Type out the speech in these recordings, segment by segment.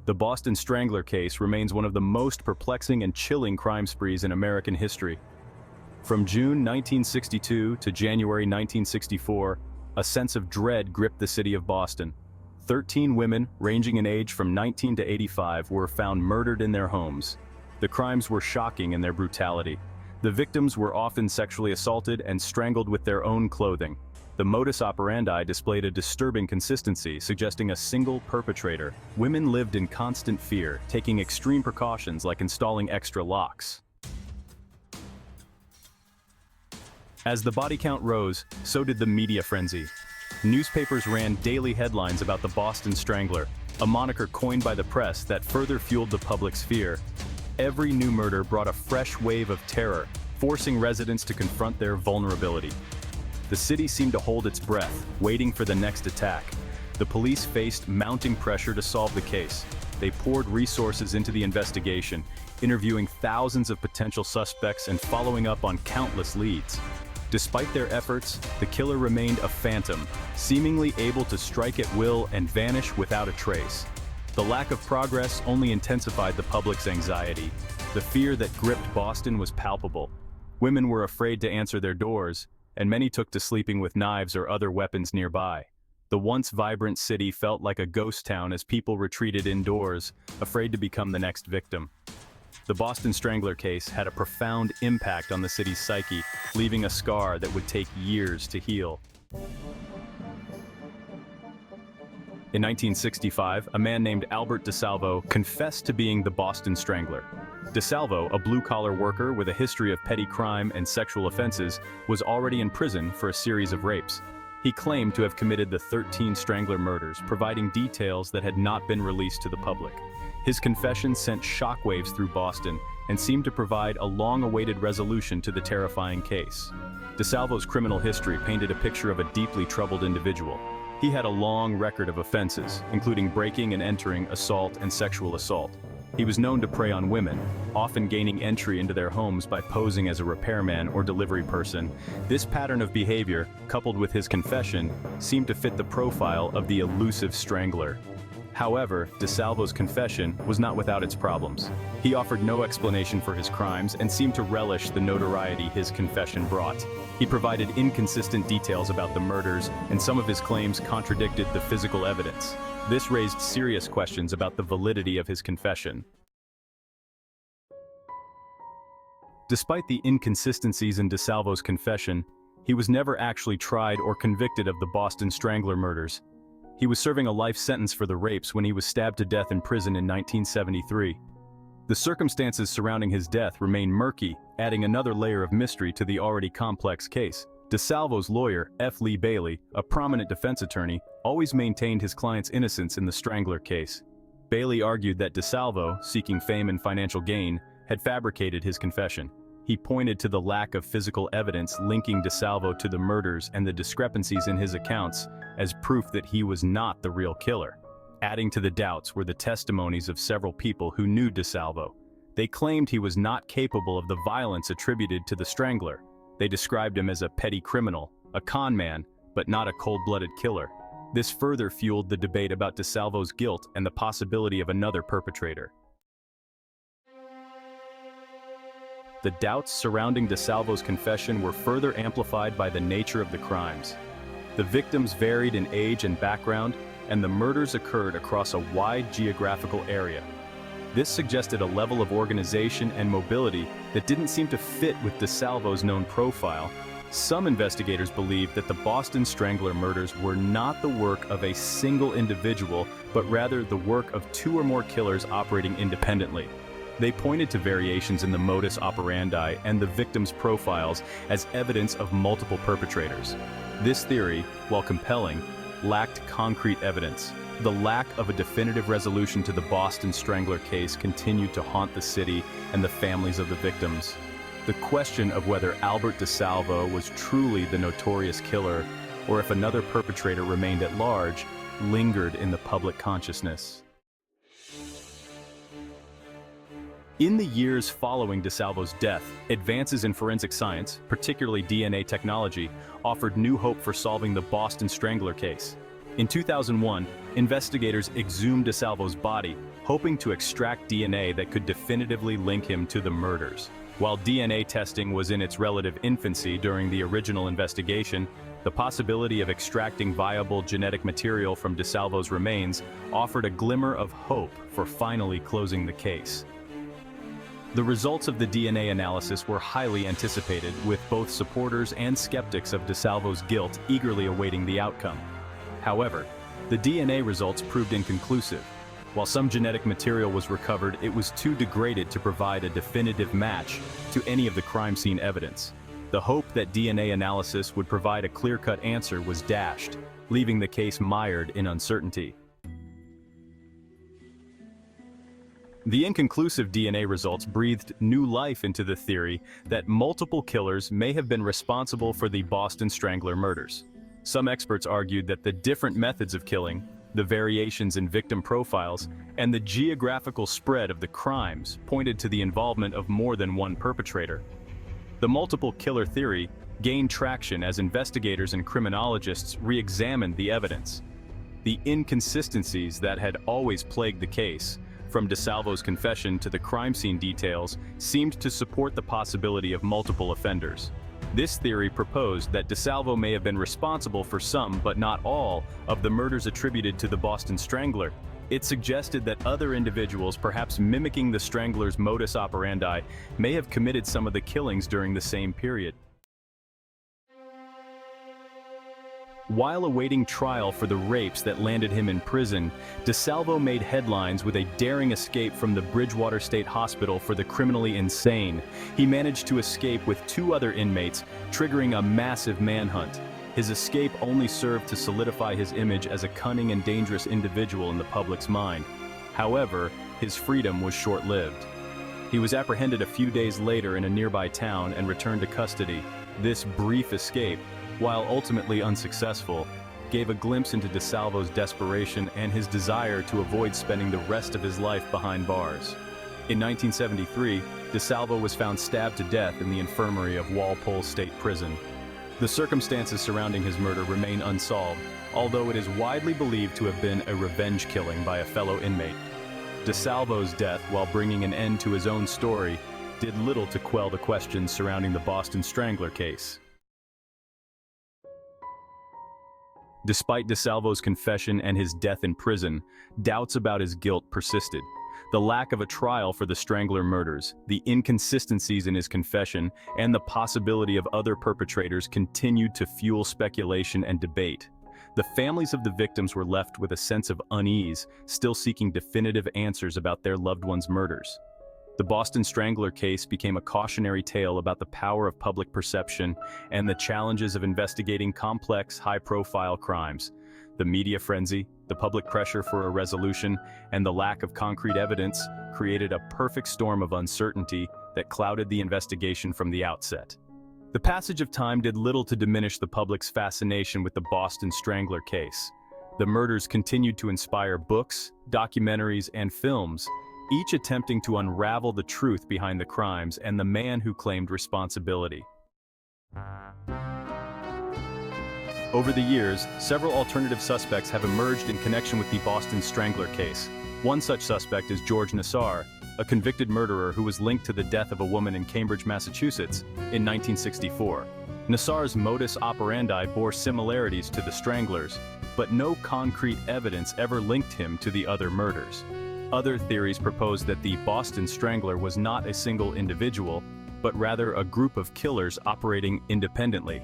The Boston Strangler case remains one of the most perplexing and chilling crime sprees in American history. From June 1962 to January 1964, a sense of dread gripped the city of Boston. 13 women, ranging in age from 19 to 85, were found murdered in their homes. The crimes were shocking in their brutality. The victims were often sexually assaulted and strangled with their own clothing. The modus operandi displayed a disturbing consistency, suggesting a single perpetrator. Women lived in constant fear, taking extreme precautions like installing extra locks. As the body count rose, so did the media frenzy. Newspapers ran daily headlines about the Boston Strangler, a moniker coined by the press that further fueled the public's fear. Every new murder brought a fresh wave of terror, forcing residents to confront their vulnerability. The city seemed to hold its breath, waiting for the next attack. The police faced mounting pressure to solve the case. They poured resources into the investigation, interviewing thousands of potential suspects and following up on countless leads. Despite their efforts, the killer remained a phantom, seemingly able to strike at will and vanish without a trace. The lack of progress only intensified the public's anxiety. The fear that gripped Boston was palpable. Women were afraid to answer their doors, and many took to sleeping with knives or other weapons nearby. The once vibrant city felt like a ghost town as people retreated indoors, afraid to become the next victim. The Boston Strangler case had a profound impact on the city's psyche, leaving a scar that would take years to heal. In 1965, a man named Albert DeSalvo confessed to being the Boston Strangler. DeSalvo, a blue-collar worker with a history of petty crime and sexual offenses, was already in prison for a series of rapes. He claimed to have committed the 13 Strangler murders, providing details that had not been released to the public. His confession sent shockwaves through Boston and seemed to provide a long-awaited resolution to the terrifying case. DeSalvo's criminal history painted a picture of a deeply troubled individual. He had a long record of offenses, including breaking and entering, assault, and sexual assault. He was known to prey on women, often gaining entry into their homes by posing as a repairman or delivery person. This pattern of behavior, coupled with his confession, seemed to fit the profile of the elusive strangler. However, DeSalvo's confession was not without its problems. He offered no explanation for his crimes and seemed to relish the notoriety his confession brought. He provided inconsistent details about the murders, and some of his claims contradicted the physical evidence. This raised serious questions about the validity of his confession. Despite the inconsistencies in DeSalvo's confession, he was never actually tried or convicted of the Boston Strangler murders. He was serving a life sentence for the rapes when he was stabbed to death in prison in 1973. The circumstances surrounding his death remain murky, adding another layer of mystery to the already complex case. DeSalvo's lawyer, F. Lee Bailey, a prominent defense attorney, always maintained his client's innocence in the Strangler case. Bailey argued that DeSalvo, seeking fame and financial gain, had fabricated his confession. He pointed to the lack of physical evidence linking DeSalvo to the murders and the discrepancies in his accounts as proof that he was not the real killer. Adding to the doubts were the testimonies of several people who knew DeSalvo. They claimed he was not capable of the violence attributed to the Strangler. They described him as a petty criminal, a con man, but not a cold-blooded killer. This further fueled the debate about DeSalvo's guilt and the possibility of another perpetrator. The doubts surrounding DeSalvo's confession were further amplified by the nature of the crimes. The victims varied in age and background, and the murders occurred across a wide geographical area. This suggested a level of organization and mobility that didn't seem to fit with DeSalvo's known profile. Some investigators believed that the Boston Strangler murders were not the work of a single individual, but rather the work of two or more killers operating independently. They pointed to variations in the modus operandi and the victims' profiles as evidence of multiple perpetrators. This theory, while compelling, lacked concrete evidence. The lack of a definitive resolution to the Boston Strangler case continued to haunt the city and the families of the victims. The question of whether Albert DeSalvo was truly the notorious killer, or if another perpetrator remained at large, lingered in the public consciousness. In the years following DeSalvo's death, advances in forensic science, particularly DNA technology, offered new hope for solving the Boston Strangler case. In 2001, investigators exhumed DeSalvo's body, hoping to extract DNA that could definitively link him to the murders. While DNA testing was in its relative infancy during the original investigation, the possibility of extracting viable genetic material from DeSalvo's remains offered a glimmer of hope for finally closing the case. The results of the DNA analysis were highly anticipated, with both supporters and skeptics of DeSalvo's guilt eagerly awaiting the outcome. However, the DNA results proved inconclusive. While some genetic material was recovered, it was too degraded to provide a definitive match to any of the crime scene evidence. The hope that DNA analysis would provide a clear-cut answer was dashed, leaving the case mired in uncertainty. The inconclusive DNA results breathed new life into the theory that multiple killers may have been responsible for the Boston Strangler murders. Some experts argued that the different methods of killing, the variations in victim profiles, and the geographical spread of the crimes pointed to the involvement of more than one perpetrator. The multiple killer theory gained traction as investigators and criminologists re-examined the evidence. The inconsistencies that had always plagued the case, from DeSalvo's confession to the crime scene details, seemed to support the possibility of multiple offenders. This theory proposed that DeSalvo may have been responsible for some, but not all, of the murders attributed to the Boston Strangler. It suggested that other individuals, perhaps mimicking the Strangler's modus operandi, may have committed some of the killings during the same period. While awaiting trial for the rapes that landed him in prison, DeSalvo made headlines with a daring escape from the Bridgewater State Hospital for the criminally insane. He managed to escape with 2 other inmates, triggering a massive manhunt. His escape only served to solidify his image as a cunning and dangerous individual in the public's mind. However, his freedom was short-lived. He was apprehended a few days later in a nearby town and returned to custody. This brief escape, while ultimately unsuccessful, gave a glimpse into DeSalvo's desperation and his desire to avoid spending the rest of his life behind bars. In 1973, DeSalvo was found stabbed to death in the infirmary of Walpole State Prison. The circumstances surrounding his murder remain unsolved, although it is widely believed to have been a revenge killing by a fellow inmate. DeSalvo's death, while bringing an end to his own story, did little to quell the questions surrounding the Boston Strangler case. Despite DeSalvo's confession and his death in prison, doubts about his guilt persisted. The lack of a trial for the Strangler murders, the inconsistencies in his confession, and the possibility of other perpetrators continued to fuel speculation and debate. The families of the victims were left with a sense of unease, still seeking definitive answers about their loved ones' murders. The Boston Strangler case became a cautionary tale about the power of public perception and the challenges of investigating complex, high-profile crimes. The media frenzy, the public pressure for a resolution, and the lack of concrete evidence created a perfect storm of uncertainty that clouded the investigation from the outset. The passage of time did little to diminish the public's fascination with the Boston Strangler case. The murders continued to inspire books, documentaries, and films, each attempting to unravel the truth behind the crimes and the man who claimed responsibility. Over the years, several alternative suspects have emerged in connection with the Boston Strangler case. One such suspect is George Nassar, a convicted murderer who was linked to the death of a woman in Cambridge, Massachusetts, in 1964. Nassar's modus operandi bore similarities to the Stranglers, but no concrete evidence ever linked him to the other murders. Other theories propose that the Boston Strangler was not a single individual, but rather a group of killers operating independently.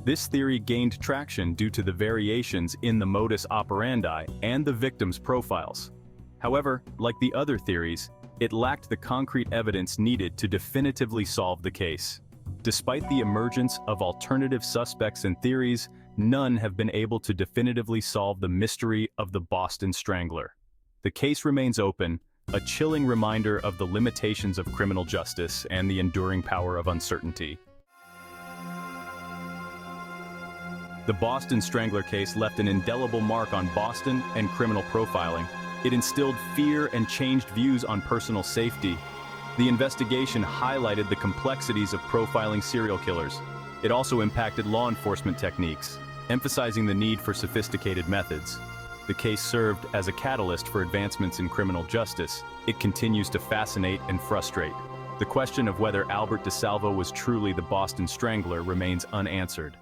This theory gained traction due to the variations in the modus operandi and the victims' profiles. However, like the other theories, it lacked the concrete evidence needed to definitively solve the case. Despite the emergence of alternative suspects and theories, none have been able to definitively solve the mystery of the Boston Strangler. The case remains open, a chilling reminder of the limitations of criminal justice and the enduring power of uncertainty. The Boston Strangler case left an indelible mark on Boston and criminal profiling. It instilled fear and changed views on personal safety. The investigation highlighted the complexities of profiling serial killers. It also impacted law enforcement techniques, emphasizing the need for sophisticated methods. the case served as a catalyst for advancements in criminal justice. It continues to fascinate and frustrate. The question of whether Albert DeSalvo was truly the Boston Strangler remains unanswered.